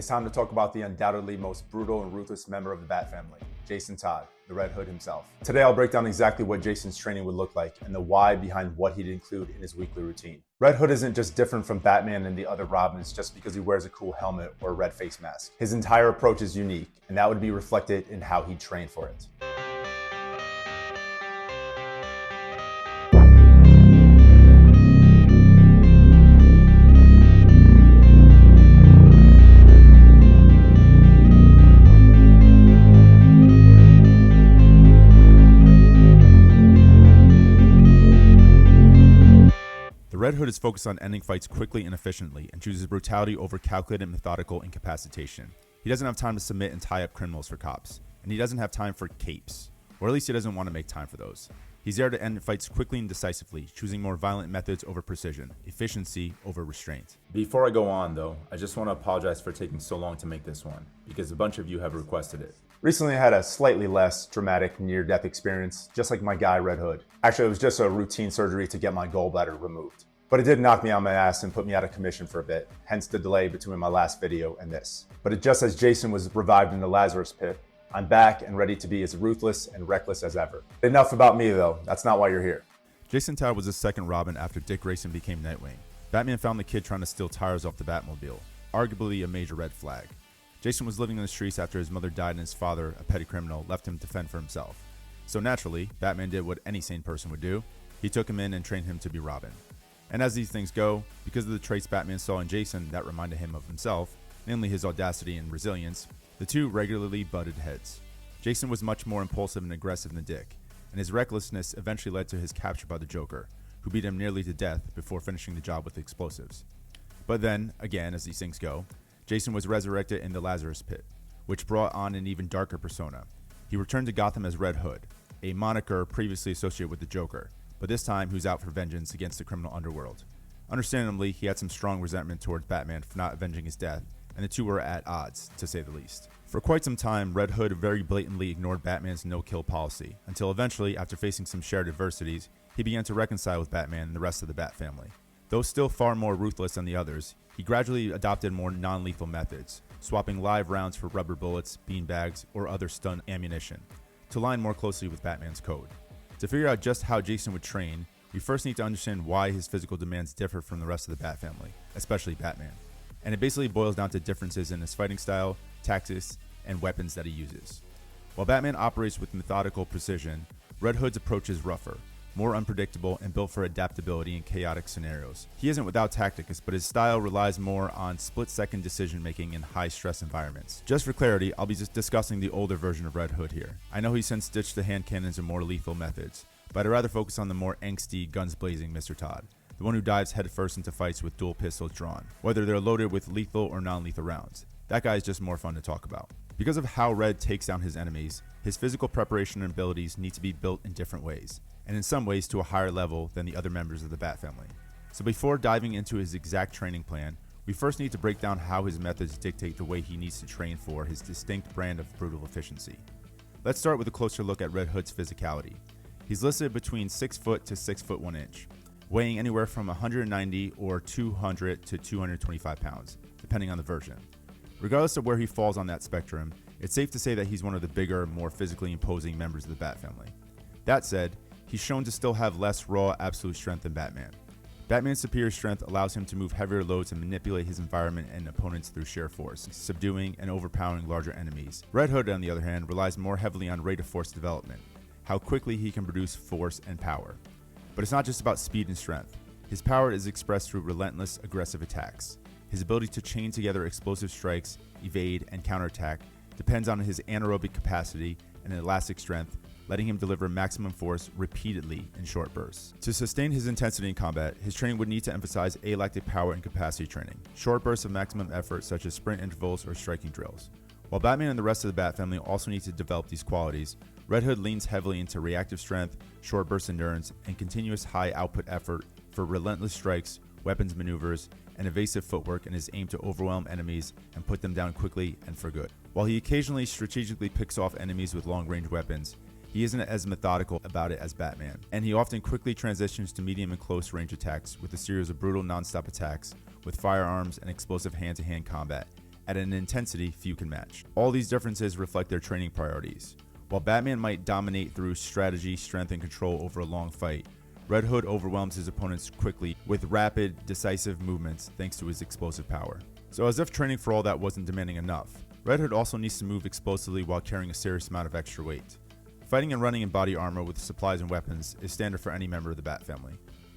It's time to talk about the undoubtedly most brutal and ruthless member of the Bat family, Jason Todd, the Red Hood himself. Today I'll break down exactly what Jason's training would look like and the why behind what he'd include in his weekly routine. Red Hood isn't just different from Batman and the other Robins just because he wears a cool helmet or a red face mask. His entire approach is unique, and that would be reflected in how he trained for it. The Red Hood is focused on ending fights quickly and efficiently and chooses brutality over calculated, methodical incapacitation. He doesn't have time to submit and tie up criminals for cops, and he doesn't have time for capes, or at least he doesn't want to make time for those. He's there to end fights quickly and decisively, choosing more violent methods over precision, efficiency over restraint. Before I go on though, I just want to apologize for taking so long to make this one, because a bunch of you have requested it. Recently I had a slightly less dramatic near-death experience, just like my guy Red Hood. Actually, it was just a routine surgery to get my gallbladder removed. But it did knock me on my ass and put me out of commission for a bit, hence the delay between my last video and this. But just as Jason was revived in the Lazarus pit, I'm back and ready to be as ruthless and reckless as ever. Enough about me though, that's not why you're here. Jason Todd was the second Robin after Dick Grayson became Nightwing. Batman found the kid trying to steal tires off the Batmobile, arguably a major red flag. Jason was living in the streets after his mother died and his father, a petty criminal, left him to fend for himself. So naturally, Batman did what any sane person would do. He took him in and trained him to be Robin. And as these things go, because of the traits Batman saw in Jason that reminded him of himself, namely his audacity and resilience, the two regularly butted heads. Jason was much more impulsive and aggressive than Dick, and his recklessness eventually led to his capture by the Joker, who beat him nearly to death before finishing the job with explosives. But then, again, as these things go, Jason was resurrected in the Lazarus pit, which brought on an even darker persona. He returned to Gotham as Red Hood, a moniker previously associated with the Joker, but this time he was out for vengeance against the criminal underworld. Understandably, he had some strong resentment towards Batman for not avenging his death, and the two were at odds, to say the least. For quite some time, Red Hood very blatantly ignored Batman's no-kill policy, until eventually, after facing some shared adversities, he began to reconcile with Batman and the rest of the Bat family. Though still far more ruthless than the others, he gradually adopted more non-lethal methods, swapping live rounds for rubber bullets, beanbags, or other stun ammunition, to align more closely with Batman's code. To figure out just how Jason would train, we first need to understand why his physical demands differ from the rest of the Bat family, especially Batman. And it basically boils down to differences in his fighting style, tactics, and weapons that he uses. While Batman operates with methodical precision, Red Hood's approach is rougher, more unpredictable, and built for adaptability in chaotic scenarios. He isn't without tactics, but his style relies more on split-second decision-making in high-stress environments. Just for clarity, I'll be just discussing the older version of Red Hood here. I know he's since ditched the hand cannons and more lethal methods, but I'd rather focus on the more angsty, guns-blazing Mr. Todd, the one who dives headfirst into fights with dual pistols drawn, whether they're loaded with lethal or non-lethal rounds. That guy is just more fun to talk about. Because of how Red takes down his enemies, his physical preparation and abilities need to be built in different ways, and in some ways to a higher level than the other members of the Bat family. So before diving into his exact training plan, we first need to break down how his methods dictate the way he needs to train for his distinct brand of brutal efficiency. Let's start with a closer look at Red Hood's physicality. He's listed between 6 foot to 6 foot 1 inch, weighing anywhere from 190 or 200 to 225 pounds, depending on the version. Regardless of where he falls on that spectrum, it's safe to say that he's one of the bigger, more physically imposing members of the Bat family. That said, he's shown to still have less raw absolute strength than Batman. Batman's superior strength allows him to move heavier loads and manipulate his environment and opponents through sheer force, subduing and overpowering larger enemies. Red Hood, on the other hand, relies more heavily on rate of force development, how quickly he can produce force and power. But it's not just about speed and strength. His power is expressed through relentless, aggressive attacks. His ability to chain together explosive strikes, evade, and counterattack depends on his anaerobic capacity and elastic strength, letting him deliver maximum force repeatedly in short bursts. To sustain his intensity in combat, his training would need to emphasize alactic power and capacity training, short bursts of maximum effort such as sprint intervals or striking drills. While Batman and the rest of the Bat family also need to develop these qualities, Red Hood leans heavily into reactive strength, short burst endurance, and continuous high output effort for relentless strikes, weapons maneuvers, and evasive footwork in his aim to overwhelm enemies and put them down quickly and for good. While he occasionally strategically picks off enemies with long-range weapons, he isn't as methodical about it as Batman, and he often quickly transitions to medium and close range attacks with a series of brutal non-stop attacks with firearms and explosive hand-to-hand combat, at an intensity few can match. All these differences reflect their training priorities. While Batman might dominate through strategy, strength, and control over a long fight, Red Hood overwhelms his opponents quickly with rapid, decisive movements thanks to his explosive power. So as if training for all that wasn't demanding enough, Red Hood also needs to move explosively while carrying a serious amount of extra weight. Fighting and running in body armor with supplies and weapons is standard for any member of the Bat family.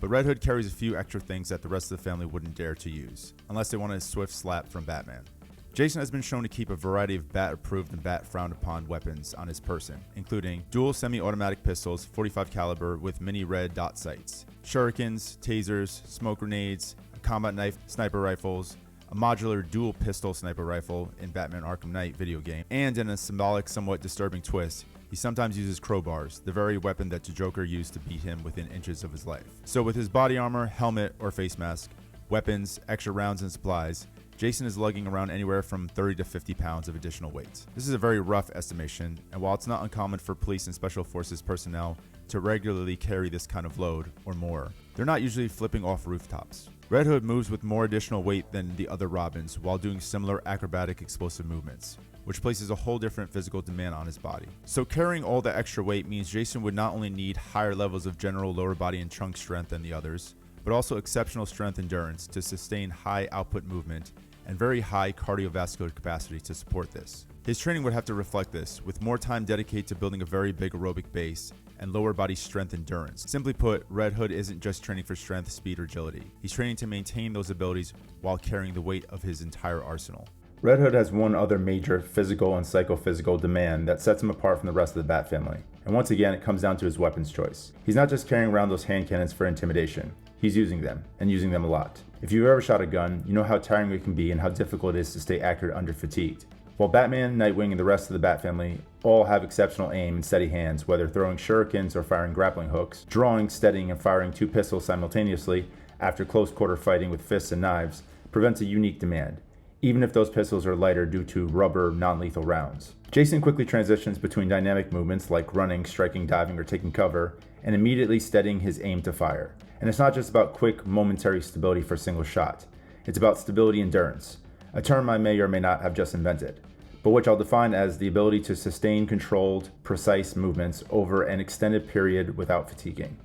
But Red Hood carries a few extra things that the rest of the family wouldn't dare to use, unless they want a swift slap from Batman. Jason has been shown to keep a variety of Bat-approved and Bat-frowned-upon weapons on his person, including dual semi-automatic pistols, 45 caliber with mini red dot sights, shurikens, tasers, smoke grenades, a combat knife, sniper rifles, a modular dual pistol sniper rifle in Batman Arkham Knight video game, and in a symbolic, somewhat disturbing twist, he sometimes uses crowbars, the very weapon that the Joker used to beat him within inches of his life. So with his body armor, helmet or face mask, weapons, extra rounds and supplies, Jason is lugging around anywhere from 30 to 50 pounds of additional weight. This is a very rough estimation, and while it's not uncommon for police and special forces personnel to regularly carry this kind of load, or more, they're not usually flipping off rooftops. Red Hood moves with more additional weight than the other Robins while doing similar acrobatic explosive movements, which places a whole different physical demand on his body. So carrying all the extra weight means Jason would not only need higher levels of general lower body and trunk strength than the others, but also exceptional strength endurance to sustain high output movement and very high cardiovascular capacity to support this. His training would have to reflect this, with more time dedicated to building a very big aerobic base and lower body strength endurance. Simply put, Red Hood isn't just training for strength, speed, or agility. He's training to maintain those abilities while carrying the weight of his entire arsenal. Red Hood has one other major physical and psychophysical demand that sets him apart from the rest of the Bat family. And once again, it comes down to his weapons choice. He's not just carrying around those hand cannons for intimidation. He's using them, and using them a lot. If you've ever shot a gun, you know how tiring it can be and how difficult it is to stay accurate under fatigued. While Batman, Nightwing, and the rest of the Bat family all have exceptional aim and steady hands, whether throwing shurikens or firing grappling hooks, drawing, steadying, and firing two pistols simultaneously after close quarter fighting with fists and knives prevents a unique demand, even if those pistols are lighter due to rubber, non-lethal rounds. Jason quickly transitions between dynamic movements like running, striking, diving, or taking cover, and immediately steadying his aim to fire. And it's not just about quick, momentary stability for a single shot. It's about stability endurance, a term I may or may not have just invented, but which I'll define as the ability to sustain controlled, precise movements over an extended period without fatiguing.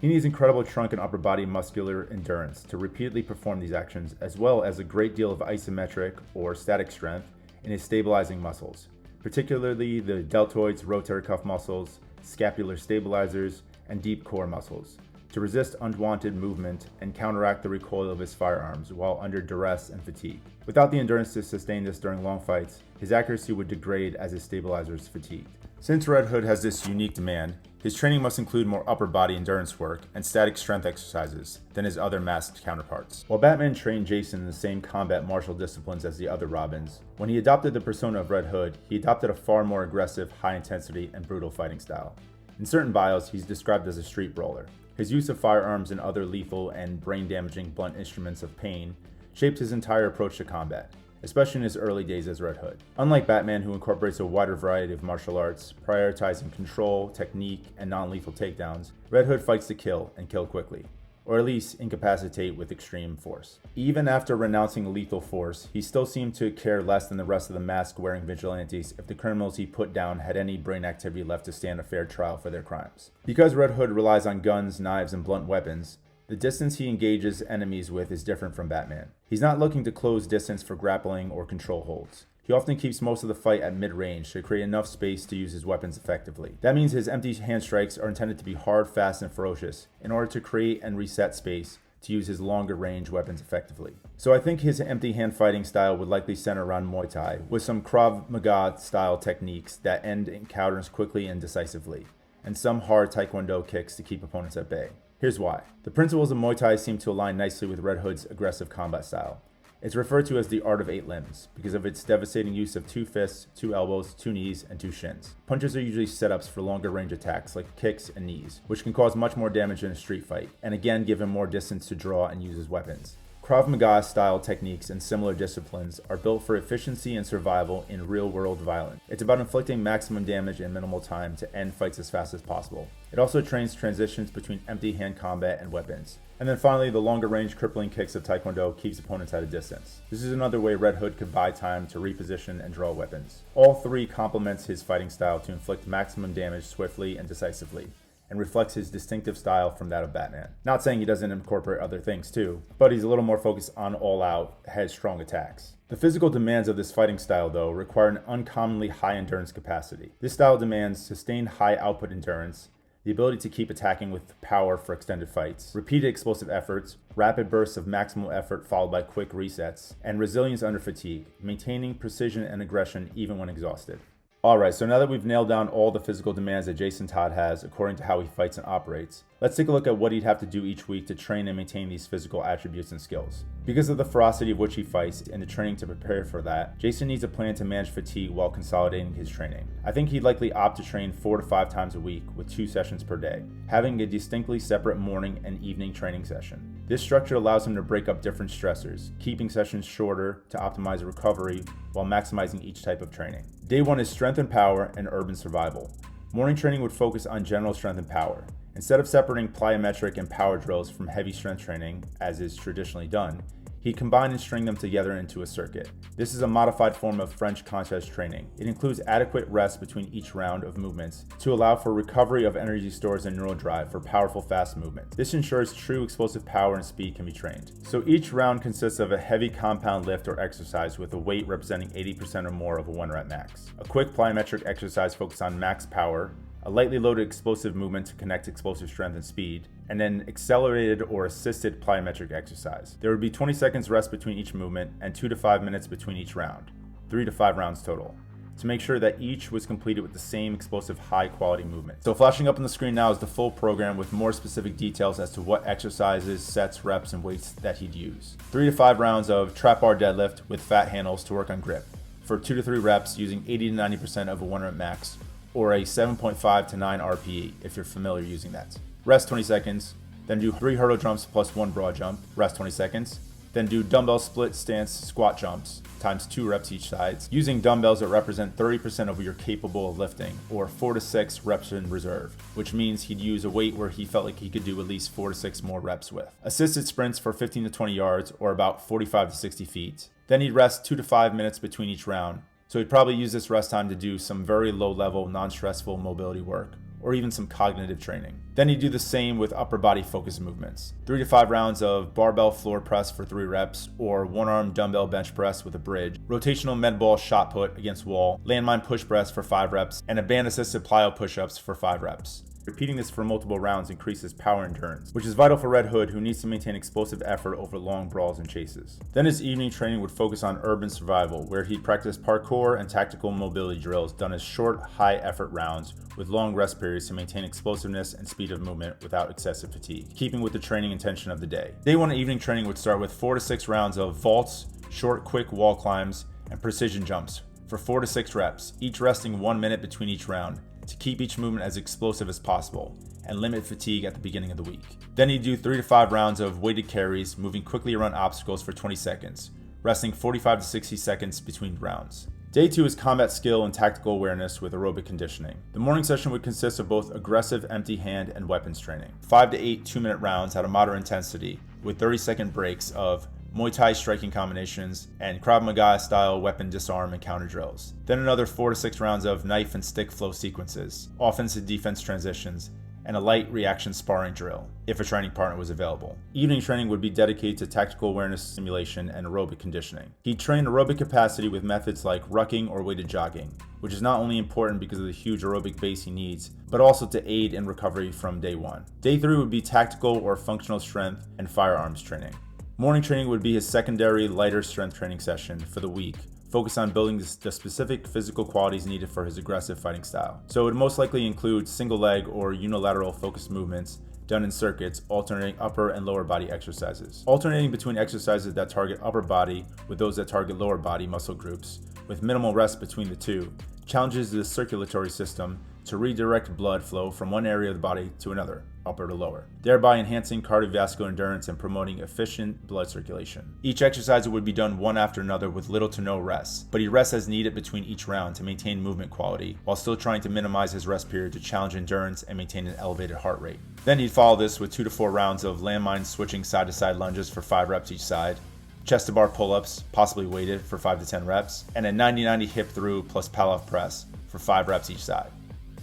He needs incredible trunk and upper body muscular endurance to repeatedly perform these actions, as well as a great deal of isometric or static strength in his stabilizing muscles, particularly the deltoids, rotator cuff muscles, scapular stabilizers, and deep core muscles, to resist unwanted movement and counteract the recoil of his firearms while under duress and fatigue. Without the endurance to sustain this during long fights, his accuracy would degrade as his stabilizers fatigued. Since Red Hood has this unique demand, his training must include more upper body endurance work and static strength exercises than his other masked counterparts. While Batman trained Jason in the same combat martial disciplines as the other Robins, when he adopted the persona of Red Hood, he adopted a far more aggressive, high intensity, and brutal fighting style. In certain bios, he's described as a street brawler. His use of firearms and other lethal and brain-damaging blunt instruments of pain shaped his entire approach to combat, especially in his early days as Red Hood. Unlike Batman, who incorporates a wider variety of martial arts, prioritizing control, technique, and non-lethal takedowns, Red Hood fights to kill, and kill quickly, or at least incapacitate with extreme force. Even after renouncing lethal force, he still seemed to care less than the rest of the mask-wearing vigilantes if the criminals he put down had any brain activity left to stand a fair trial for their crimes. Because Red Hood relies on guns, knives, and blunt weapons, the distance he engages enemies with is different from Batman. He's not looking to close distance for grappling or control holds. He often keeps most of the fight at mid-range to create enough space to use his weapons effectively. That means his empty hand strikes are intended to be hard, fast, and ferocious in order to create and reset space to use his longer range weapons effectively. So I think his empty hand fighting style would likely center around Muay Thai, with some Krav Maga style techniques that end encounters quickly and decisively, and some hard Taekwondo kicks to keep opponents at bay. Here's why. The principles of Muay Thai seem to align nicely with Red Hood's aggressive combat style. It's referred to as the art of 8 limbs because of its devastating use of 2 fists, 2 elbows, 2 knees, and 2 shins. Punches are usually setups for longer range attacks like kicks and knees, which can cause much more damage in a street fight, and again give him more distance to draw and use his weapons. Krav Maga style techniques and similar disciplines are built for efficiency and survival in real-world violence. It's about inflicting maximum damage in minimal time to end fights as fast as possible. It also trains transitions between empty hand combat and weapons. And then finally, the longer range crippling kicks of Taekwondo keeps opponents at a distance. This is another way Red Hood could buy time to reposition and draw weapons. All three complements his fighting style to inflict maximum damage swiftly and decisively, and reflects his distinctive style from that of Batman. Not saying he doesn't incorporate other things too, but he's a little more focused on all-out, headstrong attacks. The physical demands of this fighting style, though, require an uncommonly high endurance capacity. This style demands sustained high output endurance, the ability to keep attacking with power for extended fights, repeated explosive efforts, rapid bursts of maximal effort followed by quick resets, and resilience under fatigue, maintaining precision and aggression even when exhausted. Alright, so now that we've nailed down all the physical demands that Jason Todd has according to how he fights and operates, let's take a look at what he'd have to do each week to train and maintain these physical attributes and skills. Because of the ferocity of which he fights and the training to prepare for that, Jason needs a plan to manage fatigue while consolidating his training. I think he'd likely opt to train 4 to 5 times a week with 2 sessions per day, having a distinctly separate morning and evening training session. This structure allows him to break up different stressors, keeping sessions shorter to optimize recovery while maximizing each type of training. Day 1 is strength and power and urban survival. Morning training would focus on general strength and power. Instead of separating plyometric and power drills from heavy strength training, as is traditionally done, he combined and string them together into a circuit. This is a modified form of French contest training. It includes adequate rest between each round of movements to allow for recovery of energy stores and neural drive for powerful fast movement. This ensures true explosive power and speed can be trained. So each round consists of a heavy compound lift or exercise with a weight representing 80% or more of a 1 rep max, a quick plyometric exercise focused on max power, a lightly loaded explosive movement to connect explosive strength and speed, and then accelerated or assisted plyometric exercise. There would be 20 seconds rest between each movement and 2 to 5 minutes between each round, 3 to 5 rounds total, to make sure that each was completed with the same explosive high quality movement. So flashing up on the screen now is the full program with more specific details as to what exercises, sets, reps, and weights that he'd use. 3 to 5 rounds of trap bar deadlift with fat handles to work on grip, for 2 to 3 reps using 80 to 90% of a 1 rep max, or a 7.5 to 9 RPE if you're familiar using that. Rest 20 seconds, then do 3 hurdle jumps plus 1 broad jump, rest 20 seconds, then do dumbbell split stance squat jumps times 2 reps each side, using dumbbells that represent 30% of what you're capable of lifting, or 4 to 6 reps in reserve, which means he'd use a weight where he felt like he could do at least 4 to 6 more reps with. Assisted sprints for 15 to 20 yards, or about 45 to 60 feet. Then he'd rest 2 to 5 minutes between each round, so he'd probably use this rest time to do some very low-level, non-stressful mobility work, or even some cognitive training. Then he'd do the same with upper body focused movements. 3 to 5 rounds of barbell floor press for 3 reps, or 1-arm dumbbell bench press with a bridge, rotational med ball shot put against wall, landmine push press for 5 reps, and a band-assisted plyo push-ups for 5 reps. Repeating this for multiple rounds increases power endurance, which is vital for Red Hood, who needs to maintain explosive effort over long brawls and chases. Then his evening training would focus on urban survival, where he'd practice parkour and tactical mobility drills done as short, high-effort rounds with long rest periods to maintain explosiveness and speed of movement without excessive fatigue, keeping with the training intention of the day. Day 1 evening training would start with 4 to 6 rounds of vaults, short, quick wall climbs, and precision jumps for 4 to 6 reps, each resting 1 minute between each round, to keep each movement as explosive as possible and limit fatigue at the beginning of the week. Then he'd do 3 to 5 rounds of weighted carries, moving quickly around obstacles for 20 seconds, resting 45 to 60 seconds between rounds. Day 2 is combat skill and tactical awareness with aerobic conditioning. The morning session would consist of both aggressive empty hand and weapons training. 5 to 8 2-minute rounds at a moderate intensity with 30-second breaks of Muay Thai striking combinations, and Krav Maga style weapon disarm and counter drills. Then another 4 to 6 rounds of knife and stick flow sequences, offense to defense transitions, and a light reaction sparring drill, if a training partner was available. Evening training would be dedicated to tactical awareness simulation and aerobic conditioning. He'd train aerobic capacity with methods like rucking or weighted jogging, which is not only important because of the huge aerobic base he needs, but also to aid in recovery from day 1. Day 3 would be tactical or functional strength and firearms training. Morning training would be his secondary, lighter strength training session for the week, focused on building the specific physical qualities needed for his aggressive fighting style. So it would most likely include single leg or unilateral focused movements done in circuits, alternating upper and lower body exercises. Alternating between exercises that target upper body with those that target lower body muscle groups, with minimal rest between the two, challenges the circulatory system to redirect blood flow from one area of the body to another, upper to lower, thereby enhancing cardiovascular endurance and promoting efficient blood circulation. Each exercise would be done one after another with little to no rest, but he'd rest as needed between each round to maintain movement quality, while still trying to minimize his rest period to challenge endurance and maintain an elevated heart rate. Then he'd follow this with 2 to 4 rounds of landmine switching side-to-side lunges for 5 reps each side, chest-to-bar pull-ups, possibly weighted, for 5 to 10 reps, and a 90-90 hip through plus Pallof press for 5 reps each side.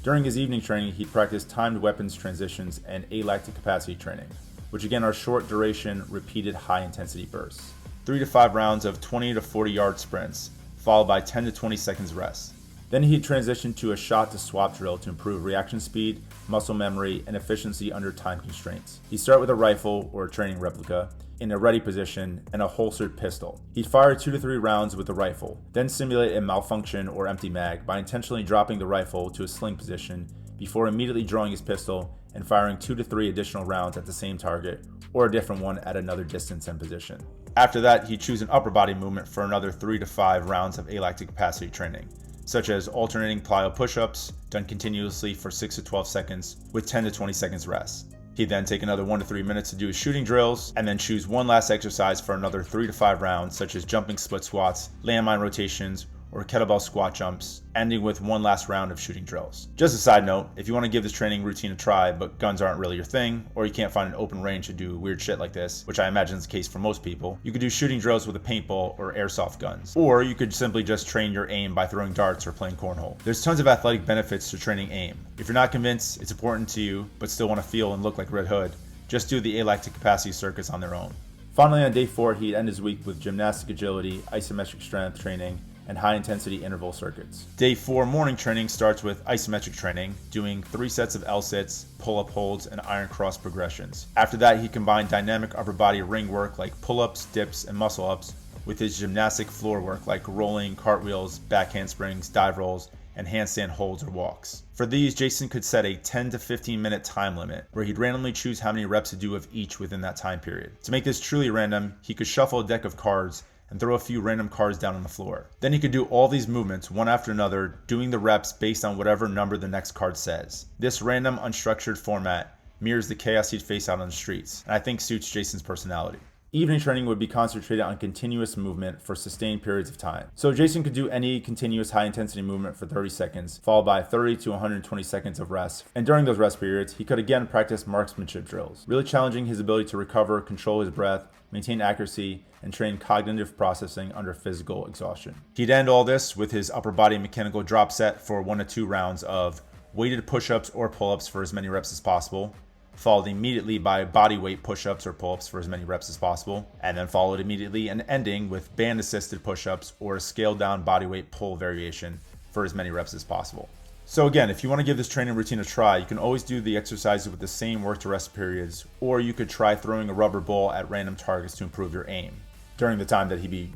During his evening training, he'd practice timed weapons transitions and alactic capacity training, which again are short duration, repeated high-intensity bursts. 3 to 5 rounds of 20 to 40 yard sprints, followed by 10 to 20 seconds rest. Then he'd transition to a shot to swap drill to improve reaction speed, muscle memory, and efficiency under time constraints. He'd start with a rifle or a training replica in a ready position and a holstered pistol. He'd fire 2 to 3 rounds with the rifle, then simulate a malfunction or empty mag by intentionally dropping the rifle to a sling position before immediately drawing his pistol and firing 2 to 3 additional rounds at the same target or a different one at another distance and position. After that, he'd choose an upper body movement for another 3 to 5 rounds of alactic capacity training, such as alternating plyo push-ups done continuously for 6 to 12 seconds with 10 to 20 seconds rest. He'd then take another 1 to 3 minutes to do his shooting drills, and then choose one last exercise for another 3 to 5 rounds, such as jumping split squats, landmine rotations, or kettlebell squat jumps, ending with one last round of shooting drills. Just a side note, if you want to give this training routine a try, but guns aren't really your thing, or you can't find an open range to do weird shit like this, which I imagine is the case for most people, you could do shooting drills with a paintball or airsoft guns. Or you could simply just train your aim by throwing darts or playing cornhole. There's tons of athletic benefits to training aim. If you're not convinced it's important to you, but still want to feel and look like Red Hood, just do the alactic capacity circuits on their own. Finally, on day 4, he'd end his week with gymnastic agility, isometric strength training, and high-intensity interval circuits. Day 4 morning training starts with isometric training, doing 3 sets of L-sits, pull-up holds, and iron cross progressions. After that, he combined dynamic upper body ring work like pull-ups, dips, and muscle-ups with his gymnastic floor work like rolling, cartwheels, back handsprings, dive rolls, and handstand holds or walks. For these, Jason could set a 10 to 15 minute time limit where he'd randomly choose how many reps to do of each within that time period. To make this truly random, he could shuffle a deck of cards and throw a few random cards down on the floor. Then he could do all these movements one after another, doing the reps based on whatever number the next card says. This random, unstructured format mirrors the chaos he'd face out on the streets, and I think suits Jason's personality. Evening training would be concentrated on continuous movement for sustained periods of time. So Jason could do any continuous high-intensity movement for 30 seconds, followed by 30 to 120 seconds of rest. And during those rest periods, he could again practice marksmanship drills, really challenging his ability to recover, control his breath, maintain accuracy, and train cognitive processing under physical exhaustion. He'd end all this with his upper body mechanical drop set for 1 to 2 rounds of weighted push-ups or pull-ups for as many reps as possible, followed immediately by body weight push-ups or pull-ups for as many reps as possible, and then followed immediately and ending with band-assisted push-ups or a scaled-down body weight pull variation for as many reps as possible. So again, if you want to give this training routine a try, you can always do the exercises with the same work to rest periods, or you could try throwing a rubber ball at random targets to improve your aim during the time that he'd be,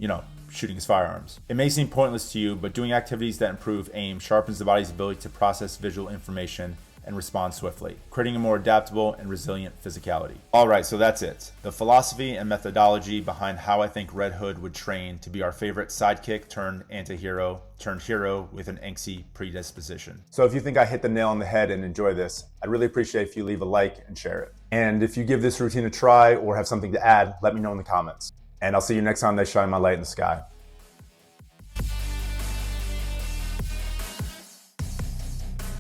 shooting his firearms. It may seem pointless to you, but doing activities that improve aim sharpens the body's ability to process visual information and respond swiftly, creating a more adaptable and resilient physicality. Alright, so that's it. The philosophy and methodology behind how I think Red Hood would train to be our favorite sidekick turned anti-hero turned hero with an angsty predisposition. So if you think I hit the nail on the head and enjoy this, I'd really appreciate if you leave a like and share it. And if you give this routine a try or have something to add, let me know in the comments. And I'll see you next time they shine my light in the sky.